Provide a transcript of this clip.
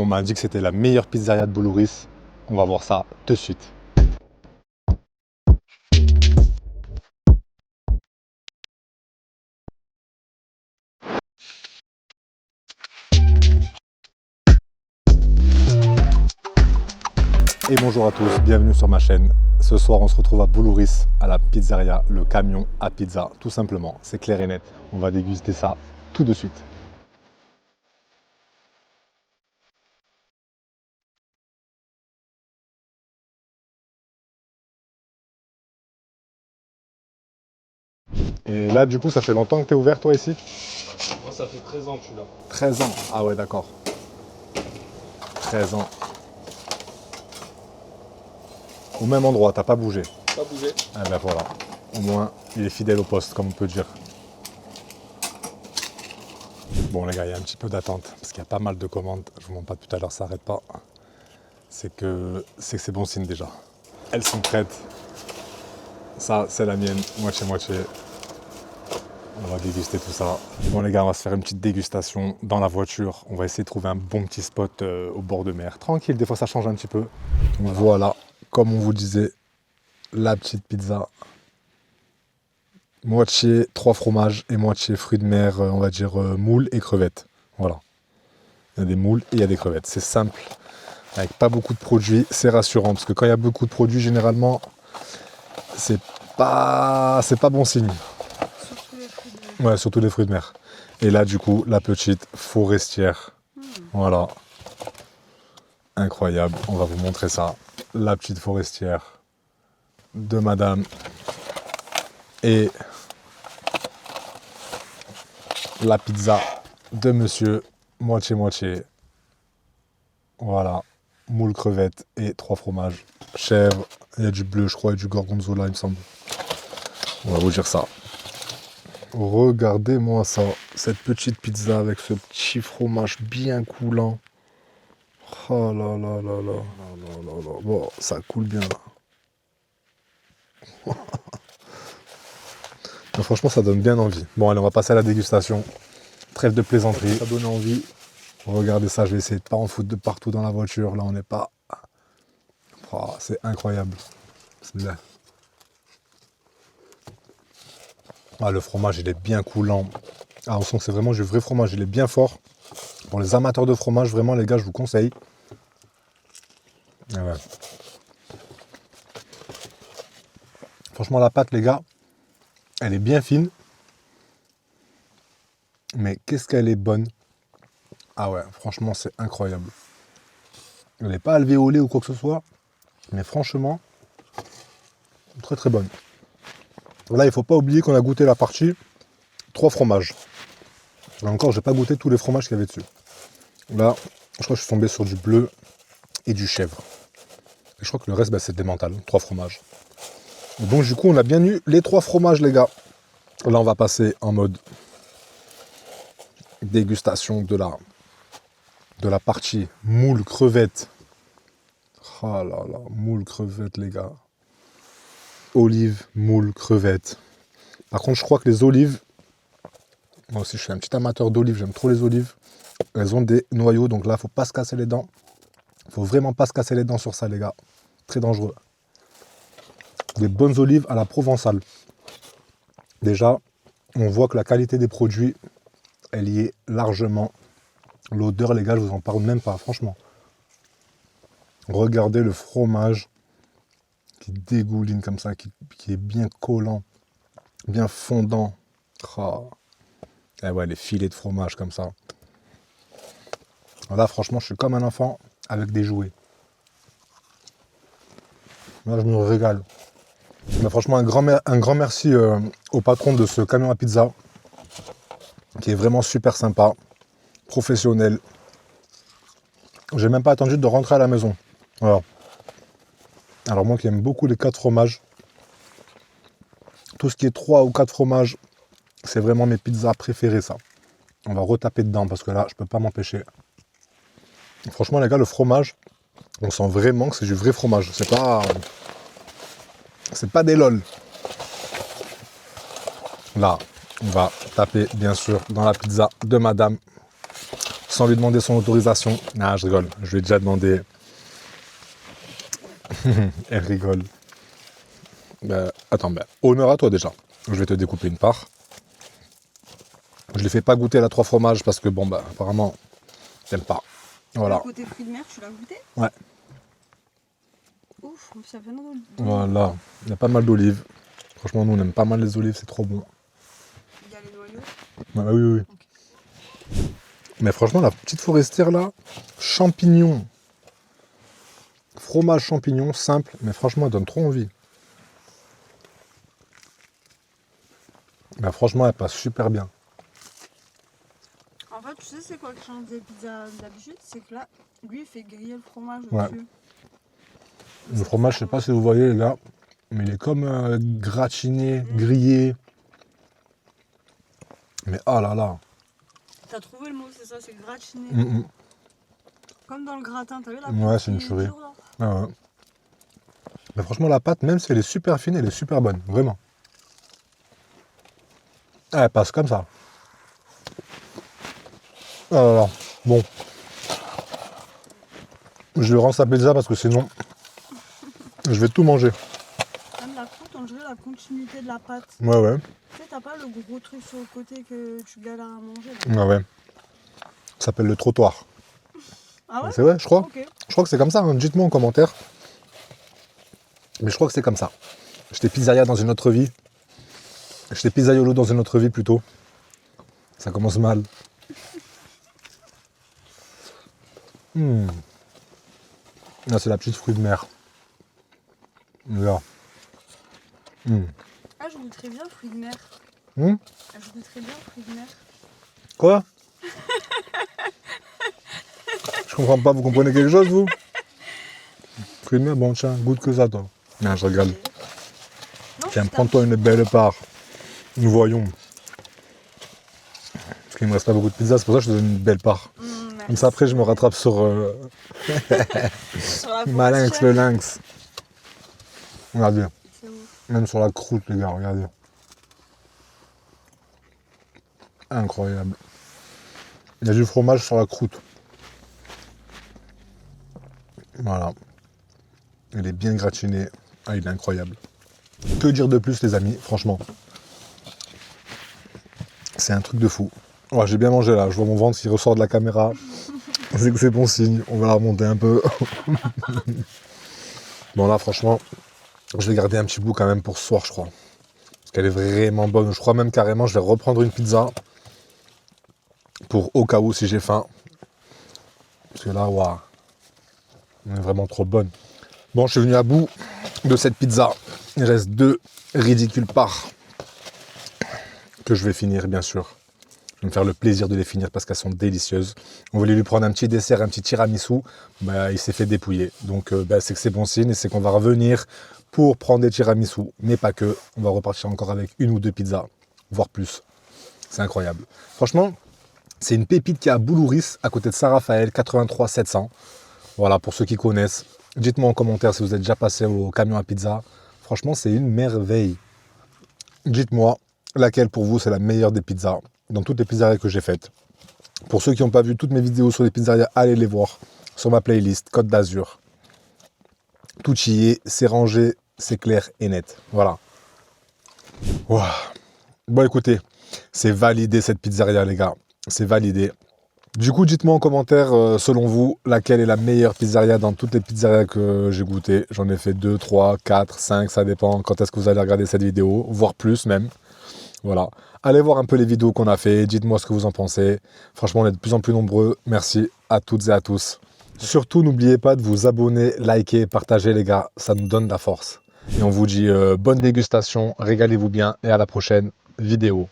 On m'a dit que c'était la meilleure pizzeria de Boulouris. On va voir ça de suite. Et bonjour à tous, bienvenue sur ma chaîne. Ce soir, on se retrouve à Boulouris, à la pizzeria Le Camion à Pizza, tout simplement. C'est clair et net. On va déguster ça tout de suite. Et là, du coup, ça fait longtemps que tu es ouvert, toi, ici? Moi, ça fait 13 ans que je suis là. 13 ans. Ah ouais, d'accord. 13 ans. Au même endroit, t'as pas bougé. Pas bougé. Ah ben voilà. Au moins, il est fidèle au poste, comme on peut dire. Bon les gars, il y a un petit peu d'attente, parce qu'il y a pas mal de commandes. Je vous montre pas tout à l'heure, ça n'arrête pas. C'est que c'est bon signe déjà. Elles sont prêtes. Ça, c'est la mienne, moitié-moitié. On va déguster tout ça. Bon les gars, on va se faire une petite dégustation dans la voiture. On va essayer de trouver un bon petit spot au bord de mer. Tranquille, des fois ça change un petit peu. Voilà, comme on vous disait, la petite pizza. Moitié 3 fromages et moitié fruits de mer, on va dire moules et crevettes. Voilà. Il y a des moules et il y a des crevettes. C'est simple, avec pas beaucoup de produits. C'est rassurant, parce que quand il y a beaucoup de produits, généralement, c'est pas bon signe. Surtout les fruits de mer. Ouais, surtout les fruits de mer. Et là, du coup, la petite forestière. Voilà. Incroyable. On va vous montrer ça. La petite forestière de madame. Et la pizza de monsieur. Moitié-moitié. Voilà. Moule crevettes et 3 fromages. Chèvre. Il y a du bleu, je crois, et du gorgonzola, il me semble. On va vous dire ça. Regardez-moi ça, cette petite pizza avec ce petit fromage bien coulant. Oh là là là là, là, là, là. Bon, ça coule bien là. Mais franchement, ça donne bien envie. Bon, allez, on va passer à la dégustation. Trêve de plaisanterie. Ça donne envie. Regardez ça, je vais essayer de pas en foutre de partout dans la voiture. Là, on n'est pas. Oh, c'est incroyable. Bismillah. Ah, le fromage, il est bien coulant. Ah, on sent que c'est vraiment du vrai fromage. Il est bien fort. Pour les amateurs de fromage, vraiment, les gars, je vous conseille. Ah ouais. Franchement, la pâte, les gars, elle est bien fine. Mais qu'est-ce qu'elle est bonne. Ah ouais, franchement, c'est incroyable. Elle n'est pas alvéolée ou quoi que ce soit. Mais franchement, très très bonne. Là, il ne faut pas oublier qu'on a goûté la partie 3 fromages. Là encore, j'ai pas goûté tous les fromages qu'il y avait dessus. Là, je crois que je suis tombé sur du bleu et du chèvre. Et je crois que le reste, c'est des mentales, 3 fromages. Donc du coup, on a bien eu les 3 fromages, les gars. Là, on va passer en mode dégustation de la partie moule crevette. Oh là là, moule crevette, les gars. Olives, moule, crevettes. Par contre, je crois que les olives, moi aussi je suis un petit amateur d'olives, j'aime trop les olives. Elles ont des noyaux, donc là, il ne faut pas se casser les dents. Il ne faut vraiment pas se casser les dents sur ça, les gars. Très dangereux. Des bonnes olives à la provençale. Déjà, on voit que la qualité des produits, elle y est largement. L'odeur, les gars, je vous en parle même pas, franchement. Regardez le fromage qui dégouline comme ça, qui est bien collant, bien fondant. Oh. Et ouais, les filets de fromage comme ça. Là, franchement, je suis comme un enfant avec des jouets. Là, je me régale. Mais franchement, un grand merci au patron de ce camion à pizza, qui est vraiment super sympa, professionnel. J'ai même pas attendu de rentrer à la maison. Voilà. Alors moi qui aime beaucoup les 4 fromages, tout ce qui est 3 ou 4 fromages, c'est vraiment mes pizzas préférées, ça. On va retaper dedans parce que là, je peux pas m'empêcher. Franchement, les gars, le fromage, on sent vraiment que c'est du vrai fromage. C'est pas des lol. Là, on va taper, bien sûr, dans la pizza de madame. sans lui demander son autorisation. Ah, je rigole, je lui ai déjà demandé. Elle rigole. Attends, honneur à toi déjà. Je vais te découper une part. Je ne lui fais pas goûter la 3 fromages parce que, apparemment, t'aimes pas. Voilà. Le côté fruits de mer, tu l'as goûté? Ouais. Ouf, ça fait non. Voilà, il y a pas mal d'olives. Franchement, nous, on aime pas mal les olives, c'est trop bon. Il y a les noyaux. Ouais, oui. Okay. Mais franchement, la petite forestière là, champignons. Fromage champignon, simple, mais franchement, elle donne trop envie. Mais franchement, elle passe super bien. En fait, tu sais, c'est quoi qui change des pizzas d'habitude? C'est que là, lui, il fait griller le fromage Ouais. au-dessus. Le fromage, je sais pas si vous voyez, les gars, mais il est comme gratiné, grillé. Mais oh là là. T'as trouvé le mot, c'est ça, c'est gratiné. Comme dans le gratin, t'as vu la pâte? Ouais, c'est une tuerie. Ah ouais. Mais franchement, la pâte, même si elle est super fine, elle est super bonne, vraiment. Ah, elle passe comme ça. Oh là là. Bon. Je lui rends sa pizza parce que sinon, je vais tout manger. Même la croûte, on dirait la continuité de la pâte. Ouais. Tu sais, t'as pas le gros truc sur le côté que tu galères à manger là. Ouais. Ça s'appelle le trottoir. Ah ouais? C'est vrai, je crois. Ok. Je crois que c'est comme ça, hein. Dites-moi en commentaire. Mais je crois que c'est comme ça. J'étais pizzeria dans une autre vie. J'étais pizzaiolo dans une autre vie plutôt. Ça commence mal. Là, c'est la petite fruit de mer. Là. Ah, je goûterais bien fruits de mer. Hum Ah, je goûterais bien fruits de mer. Quoi? Je comprends pas, vous comprenez quelque chose, vous? Fruit de mer, bon tiens, goûte que ça, toi. Non, je rigole. Tiens, prends-toi une belle part. Nous voyons. Parce qu'il me reste pas beaucoup de pizza, c'est pour ça que je te donne une belle part. Comme ça, après, je me rattrape sur Malinx, le lynx. Regardez. Même sur la croûte, les gars, regardez. Incroyable. Il y a du fromage sur la croûte. Voilà. Il est bien gratiné. Ah, il est incroyable. Que dire de plus, les amis, franchement. C'est un truc de fou. Ouais, j'ai bien mangé là, je vois mon ventre qui ressort de la caméra. C'est que c'est bon signe, on va la remonter un peu. Bon là franchement, je vais garder un petit bout quand même pour ce soir je crois. Parce qu'elle est vraiment bonne. Je crois même carrément je vais reprendre une pizza. Pour au cas où si j'ai faim. Parce que là, waouh. Elle est vraiment trop bonne. Bon, je suis venu à bout de cette pizza. Il reste 2 ridicules parts. Que je vais finir bien sûr. Je vais me faire le plaisir de les finir parce qu'elles sont délicieuses. On voulait lui prendre un petit dessert, un petit tiramisu. Il s'est fait dépouiller. Donc c'est que c'est bon signe et c'est qu'on va revenir pour prendre des tiramisu. Mais pas que. On va repartir encore avec 1 ou 2 pizzas, voire plus. C'est incroyable. Franchement, c'est une pépite qui est à Boulouris, à côté de Saint-Raphaël, 83 700. Voilà, pour ceux qui connaissent. Dites-moi en commentaire si vous êtes déjà passé au camion à pizza. Franchement, c'est une merveille. Dites-moi laquelle pour vous c'est la meilleure des pizzas dans toutes les pizzerias que j'ai faites. Pour ceux qui n'ont pas vu toutes mes vidéos sur les pizzerias, allez les voir sur ma playlist Côte d'Azur. Tout y est, c'est rangé, c'est clair et net. Voilà. Wow. Bon écoutez, c'est validé cette pizzeria les gars. C'est validé. Du coup, dites-moi en commentaire, selon vous, laquelle est la meilleure pizzeria dans toutes les pizzerias que j'ai goûtées. J'en ai fait 2, 3, 4, 5, ça dépend quand est-ce que vous allez regarder cette vidéo, voire plus même. Voilà. Allez voir un peu les vidéos qu'on a fait, dites-moi ce que vous en pensez. Franchement, on est de plus en plus nombreux. Merci à toutes et à tous. Surtout, n'oubliez pas de vous abonner, liker, partager les gars, ça nous donne de la force. Et on vous dit bonne dégustation, régalez-vous bien et à la prochaine vidéo.